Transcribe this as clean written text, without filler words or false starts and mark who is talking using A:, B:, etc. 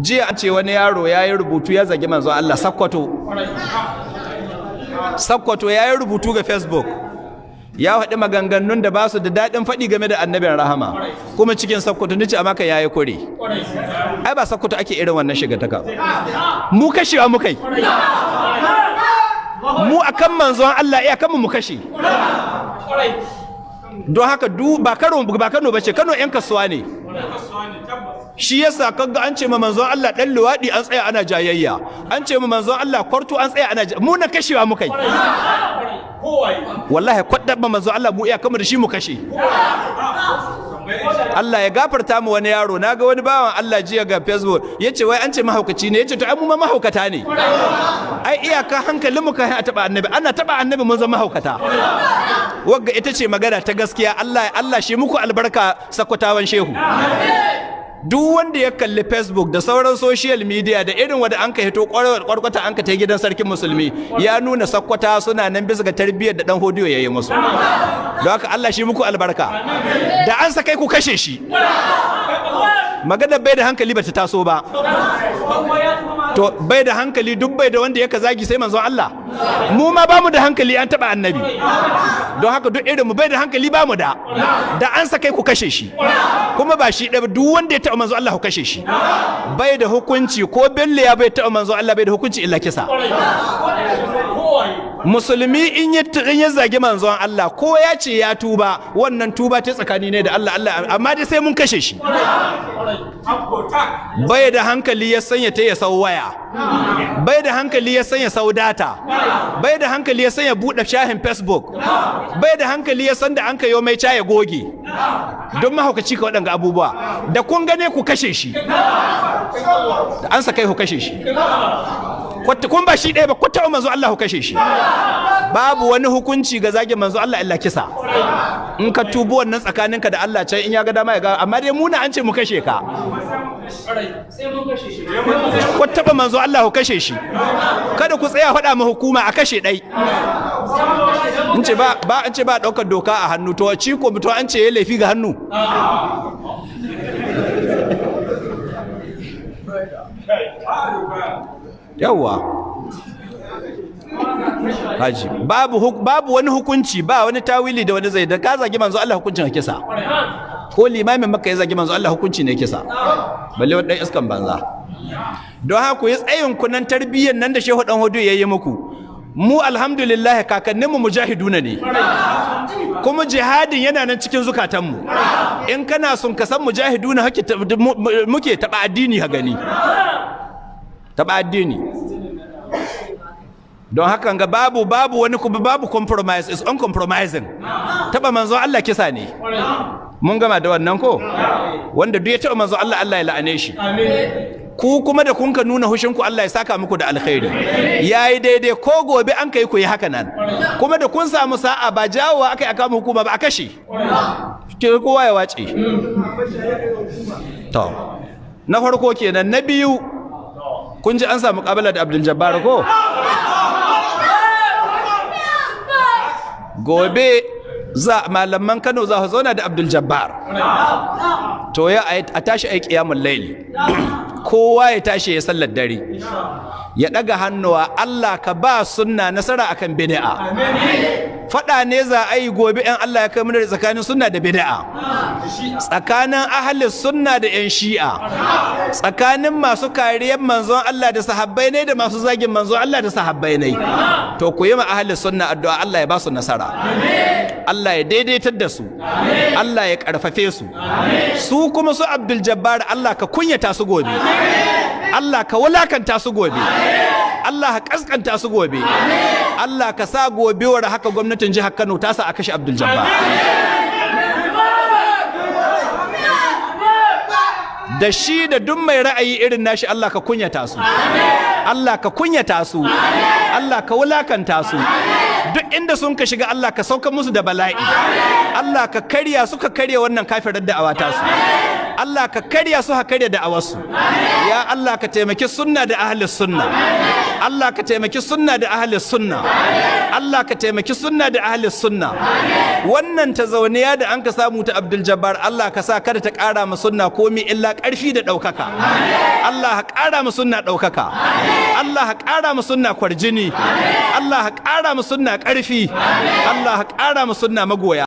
A: jiya an ce wani yaro ya yi rubutu ya zagi manzon Allah Sakkwato ya yi rubutu ga Facebook ya faɗi maganganun da ba su da daɗin faɗi game da annabin rahama kuma cikin Sakkwato nace a maka yayi kure ai ba Sakkwato ake irin wannan shiga taka mu kashewa mu kai mu akan manzon Allah iya kan mu kashe don haka ba Kano bace Kano yan kasuwa ne shi yasa kaga an ce ma manzon Allah dan luwadi an tsaya ana jayayya an ce ma manzon Allah kwarto an tsaya ana mu na kashewa mu kai wallahi kwadda ma manzon Allah mu iya kamar shi mu kashe Allah ya gafarta mu wani yaro naga wani bawan Allah jiya ga Facebook yace wai an ce mahaukaci ne yace to ai mu ma mahaukata ne ai iyaka hankalin mu kai a taba annabi ana taba annabi mun zama mahaukata wagga ita ce magana ta gaskiya Allah shi muku albarka sakwatawan shehu duk wanda ya kalli Facebook da sauran social media da irin wanda an ka hito kwarkwata an ka ta gidan sarkin musulmi ya nuna sakkwata suna nan bisa ga tarbiyyar da dan hodiyo yayi musu don haka Allah shi muku albarka da an sakai ku kashe shi magana bai da hankali bata taso ba to bai da hankali duk bai da wanda yaka zagi sai manzon Allah mu ma bamu da hankali an taba annabi don haka duk irin mu bai da hankali bamu da an sakai ku kashe shi kuma ba shi da duk wanda ya taba manzon Allah ku kashe shi bai da hukunci ko belle ya bai taba manzon Allah bai da hukunci illa kisa musulmi in ya zagi manzon Allah ko ya ce ya tuba wannan tuba ta tsakani ne da Allah amma dai sai mun kashe shi bai da hankali ya sanya ta ya sau waya bai da hankali ya sanya sau data bai da hankali ya sanya buɗe shahin Facebook bai da hankali ya san da an kayo mai ya goge don mahaukaci ka waɗanga abubuwa da kun gane ku kashe shi an sa kai ku kashe shi kun ba shi ɗaya ba ku taɓa manzo Allah ku kashe shi babu wani hukunci ga zagin manzo Allah illa kisa in ka tubo wannan tsakaninka da Allah can in ya ga dama ya ga amma dai muna an ce mu kashe ka ku taɓa manzo Allah ku kashe shi kada ku tsaya faɗa ma hukuma a kashe ɗai in ce ba an ce ba ɗaukar doka a hannu to ci ko mutum an ce ya laifi ga hannu yawwa haji babu wani hukunci ba wani tawili da wani zai da ka zagi manzo Allah hukuncin kisa ko limamin Makka ya zagi manzo Allah hukunci ne kisa balle wani dan iskan banza don haka ku yi tsayin ku nan tarbiyyar nan da Shehu Dan Hodo yayi muku mu alhamdulillah kakanninmu mujahiduna ne kuma jihadin yana nan cikin zukatanmu in kana son ka san mujahiduna muke taba addini ha gani taba addini don haka ga babu wani babu compromise is uncompromising taba manzo Allah kisa ne mun gama da wannan ko wanda duk ya taba manzo Allah Allah ya la'ane shi ku kuma da kun ka nuna hushinku Allah ya saka muku da alkhairi yayi daidai ko gobe an kai ku yi haka nan kuma da kun samu sa'a ba jawowa akai aka mu hukuma ba a kashe ke kowa ya wace to na farko kenan na biyu kun ji an samu kabila da Abdul Jabbar ko gobe malaman Kano za su zauna da Abdul Jabbar to ya a tashi ai qiyamul layl kowa ya tashi ya sallar dare ya daga hannuwa Allah ka ba sunna nasara akan bid'a fada ne za a yi gobe in Allah ya kai mu da tsakanin sunna da bid'a tsakanin ahli sunna da yan shi'a tsakanin masu kariyar manzon Allah da sahabbai ne da masu zagin manzon Allah da sahabbai ne to ku yi ma ahli sunna addu'a Allah ya ba su nasara Allah ya daidaitar da su Allah ya karfafe su su kuma su Abdul Jabbar Allah ka kunyata su gobe Allah ka wulakanta su gobe Allah ka kaskanta su gobe Allah ka sa gobe war haka gwamnatin jihar Kano ta sa a kashe Abdul Jabbar da shi da duk mai ra'ayi irin nashi Allah ka kunyata su Allah ka kunyata su Allah ka wulakanta su duk inda sun ka shiga Allah ka sauka musu da bala'i Allah ka karya suka karya wannan kafirar da'awa ta su Allah ka karya su, ha karya da awasu. Ya Allah ka taimaki sunna da ahli sunna. Allah ka taimaki sunna da ahli sunna. Allah ka taimaki sunna da ahli sunna. Wannan ta zauniya da an ka samu ta Abdul Jabbar, Allah ka sa kada ta ƙara ma sunna komi illa ƙarfi da ɗaukaka. Allah ka ƙara ma sunna ɗaukaka. Allah ka ƙara ma sunna kwarjini. Allah ka ƙara ma sunna ƙarfi. Allah ka ƙara ma sunna magoya.